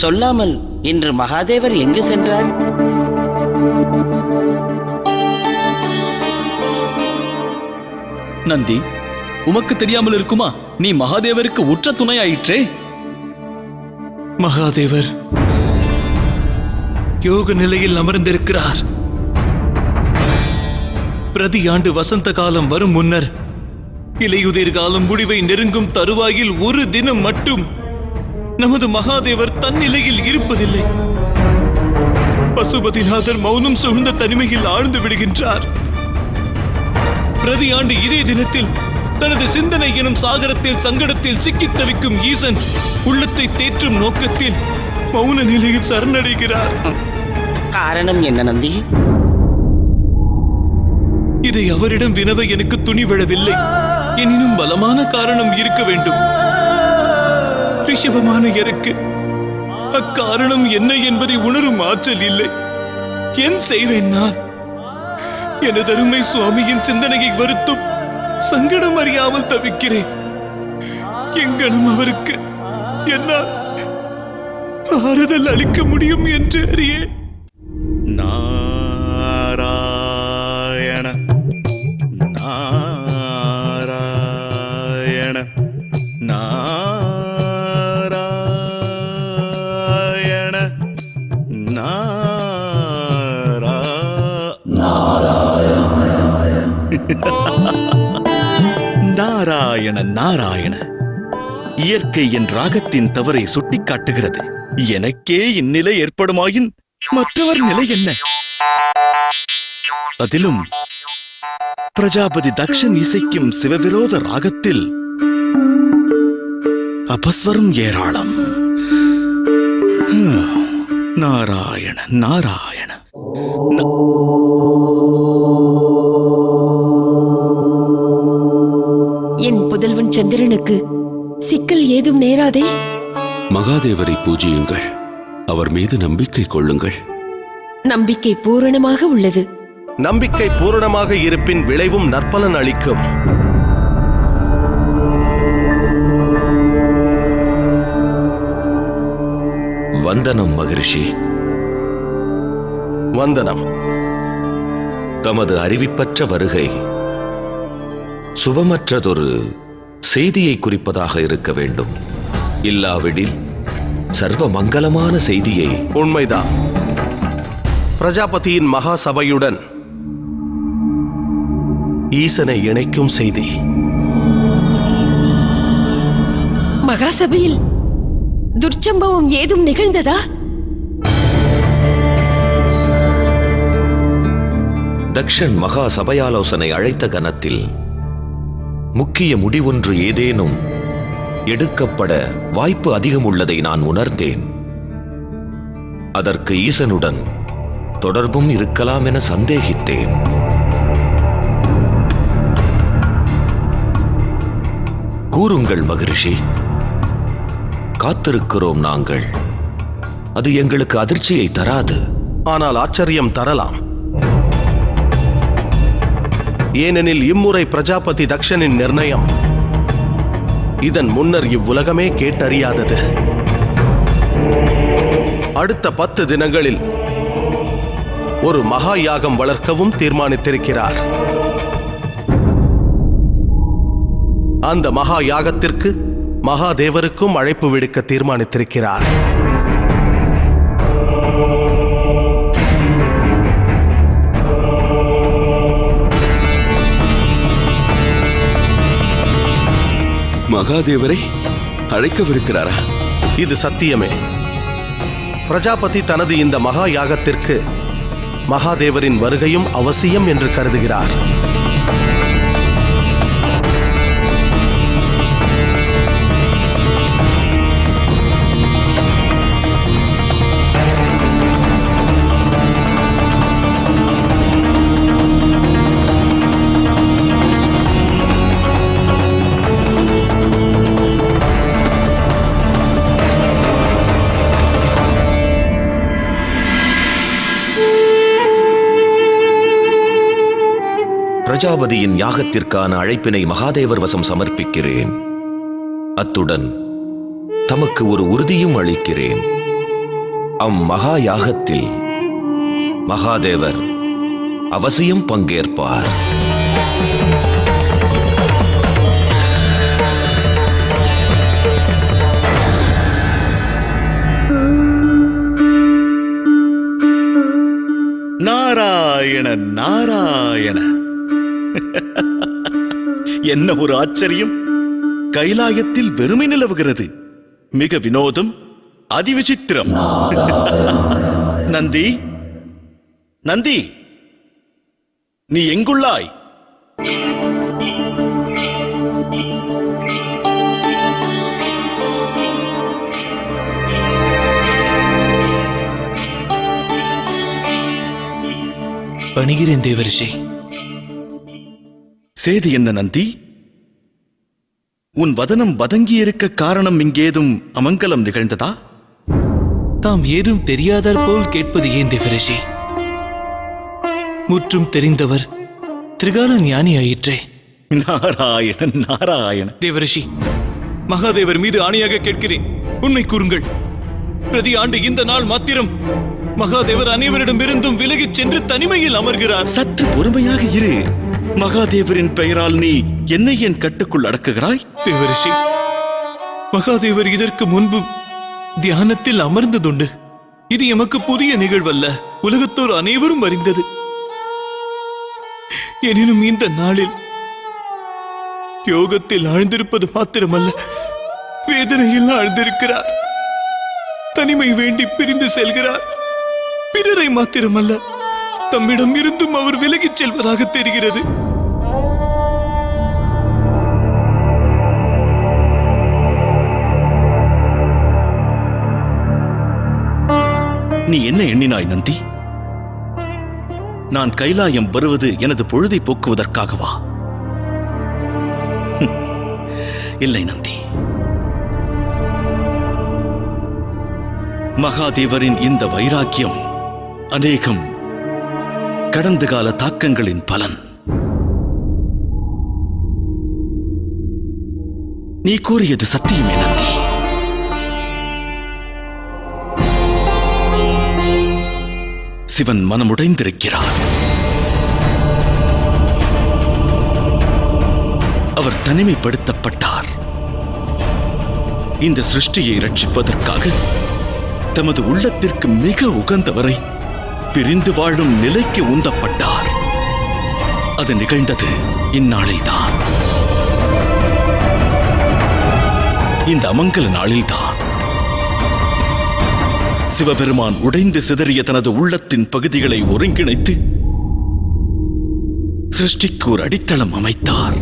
சொல்லாமல் இன்று மகாதேவர் எங்கு சென்றார்? நந்தி, உமக்கு தெரியாமல் இருக்குமா? நீ மகாதேவருக்கு உற்ற துணை ஆயிற்றே. மகாதேவர் யோக நிலையில் அமர்ந்திருக்கிறார். பிரதி ஆண்டு வசந்த காலம் வரும் முன்னர் இலையுதிர் காலம் முடிவை நெருங்கும் தருவாயில் ஒரு தினம் மட்டும் நமது மகாதேவர் தன்னிலையில் இருப்பதில்லை. பசுபதிநாதர் மௌனம் சூழ்ந்த தனிமையில் ஆழ்ந்து விடுகின்றார். பிரதி ஆண்டு இதே தினத்தில் தனது சிந்தனை எனும் சாகரத்தில் சங்கடத்தில் சிக்கித் தவிக்கும் ஈசன் உள்ளத்தை தேற்றும் நோக்கத்தில் மௌன நிலையில் சரணடைகிறார். காரணம் என்ன நந்தி? இதை அவரிடம் வினவ எனக்கு துணிவிழவில்லை. எனினும் பலமான காரணம் இருக்க வேண்டும். ரிஷபமான எனக்கு அக்காரணம் என்ன என்பதை உணரும் ஆற்றல் இல்லை. என் செய்வேன் நான்? எனதருமை சுவாமியின் சிந்தனையை வருத்தும் சங்கடம் அறியாமல் தவிக்கிறேன். எங்கனும் அவருக்கு என்னால் ஆறுதல் அளிக்க முடியும் என்று அறியேன். நாராயண நாராயண நாராயண நாராயண நாராயண. இயற்கை என் ராகத்தின் தவறை சுட்டிக்காட்டுகிறது. எனக்கே இந்நிலை ஏற்படுமாயின் மற்றவர் நிலை என்ன? அதிலும் பிரஜாபதி தக்ஷன் இசைக்கும் சிவவிரோத ராகத்தில் அபஸ்வரம் ஏராளம். நாராயண நாராயண. என் புதல்வன் சந்திரனுக்கு சிக்கல் ஏதும் நேராதே? மகாதேவரை பூஜியுங்கள். அவர் மீது நம்பிக்கை கொள்ளுங்கள். நம்பிக்கை பூரணமாக உள்ளது. நம்பிக்கை பூரணமாக இருப்பின் விளைவும் நற்பலன் அளிக்கும். வந்தனம் மகரிஷி. வந்தனம். தமது அறிவிப்பற்ற வருகை சுபமற்றதொரு செய்தியை குறிப்பதாக இருக்க வேண்டும். இல்லாவிடில் சர்வ மங்களமான செய்தியை. உண்மைதான். பிரஜாபதியின் மகா சபையுடன் ஈசனை இணைக்கும் செய்தி. மகாசபையில் துர்ச்சம்பவம் ஏதும் நிகழ்ந்ததா? தக்ஷன் மகா சபையாலோசனை அழைத்த கணத்தில் முக்கிய முடிவொன்று ஏதேனும் எடுக்கப்பட வாய்ப்பு அதிகம் உள்ளதை நான் உணர்ந்தேன். அதற்கு ஈசனுடன் தொடர்பும் இருக்கலாம் என சந்தேகித்தேன். கூறுங்கள் மகரிஷி. காத்திருக்கிறோம் நாங்கள். அது எங்களுக்கு அதிர்ச்சியை தராது, ஆனால் ஆச்சரியம் தரலாம். ஏனெனில் இம்முறை பிரஜாபதி தக்ஷனின் நிர்ணயம் இதன் முன்னர் இவ்வுலகமே கேட்டறியாதது. அடுத்த 10 தினங்களில் ஒரு மகா யாகம் வளர்க்கவும் தீர்மானித்திருக்கிறார். அந்த மகா யாகத்திற்கு மகாதேவருக்கும் அழைப்பு விடுக்க தீர்மானித்திருக்கிறார். மகாதேவரை அழைக்கவிருக்கிறாரா? இது சத்தியமே. பிரஜாபதி தனது இந்த மகா யாகத்திற்கு மகாதேவரின் வருகையும் அவசியம் என்று கருதுகிறார். பிரஜாபதியின் யாகத்திற்கான அழைப்பினை மகாதேவர் வசம் சமர்ப்பிக்கிறேன். அத்துடன் தமக்கு ஒரு உறுதியும் அளிக்கிறேன். அம்மகா யாகத்தில் மகாதேவர் அவசியம் பங்கேற்பார். நாராயண நாராயண. என்ன ஒரு ஆச்சரியம்! கைலாயத்தில் வெறுமை நிலவுகிறது. மிக வினோதம், அதிவிசித்திரம். நந்தி, நந்தி, நீ எங்குள்ளாய்? பணிகிறேன் தேவரிஷி. சேதி என்ன நந்தி? உன் வதனம் வதங்கியிருக்க காரணம் இங்கேதும் அமங்கலம் நிகழ்ந்ததா? தாம் ஏதும் தெரியாதார் போல் கேட்பது ஏன் தேவரிஷி? முற்றும் தெரிந்தவர் திரிகால ஞானி ஆயிற்றே. நாராயணன் நாராயண. தேவரிஷி, மகாதேவர் மீது ஆணையாக கேட்கிறேன், உண்மை கூறுங்கள். பிரதி ஆண்டு இந்த நாள் மாத்திரம் மகாதேவர் அனைவரிடமிருந்தும் விலகிச் சென்று தனிமையில் அமர்கிறார். சற்று பொறுமையாக இரு. மகாதேவரின் பெயரால் நீ என்னை என் கட்டுக்குள் அடக்குகிறாய்? தேவரிஷி, மகாதேவர் இதற்கு முன்பு தியானத்தில் அமர்ந்ததுண்டு. இது எமக்கு புதிய நிகழ்வல்ல, உலகத்தோர் அனைவரும் அறிந்தது. எனினும் இந்த நாளில் யோகத்தில் ஆழ்ந்திருப்பது மாத்திரமல்ல, வேதனையில் ஆழ்ந்திருக்கிறார். தனிமை வேண்டி பிரிந்து செல்கிறார். பிறரை மாத்திரமல்ல, தம்மிடம் இருந்தும் அவர் விலகிச் செல்வதாக தெரிகிறது. நீ என்ன எண்ணினாய் நந்தி? நான் கைலாயம் வருவது எனது பொழுதை போக்குவதற்காகவா? இல்லை நந்தி. மகாதேவரின் இந்த வைராக்கியம் அநேகம் கடந்த கால தாக்கங்களின் பலன். நீ கூறியது சத்தியமே நந்தி. சிவன் மனமுடைந்திருக்கிறார். அவர் தனிமைப்படுத்தப்பட்டார். இந்த சிருஷ்டியை ரட்சிப்பதற்காக தமது உள்ளத்திற்கு மிக உகந்தவரை பிரிந்து வாழும் நிலைக்கு உந்தப்பட்டார். அது நிகழ்ந்தது இந்நாளில்தான், இந்த அமங்கல நாளில்தான். சிவபெருமான் உடைந்து சிதறிய தனது உள்ளத்தின் பகுதிகளை ஒருங்கிணைத்து சிருஷ்டிக்கு ஒரு அடித்தளம் அமைத்தார்.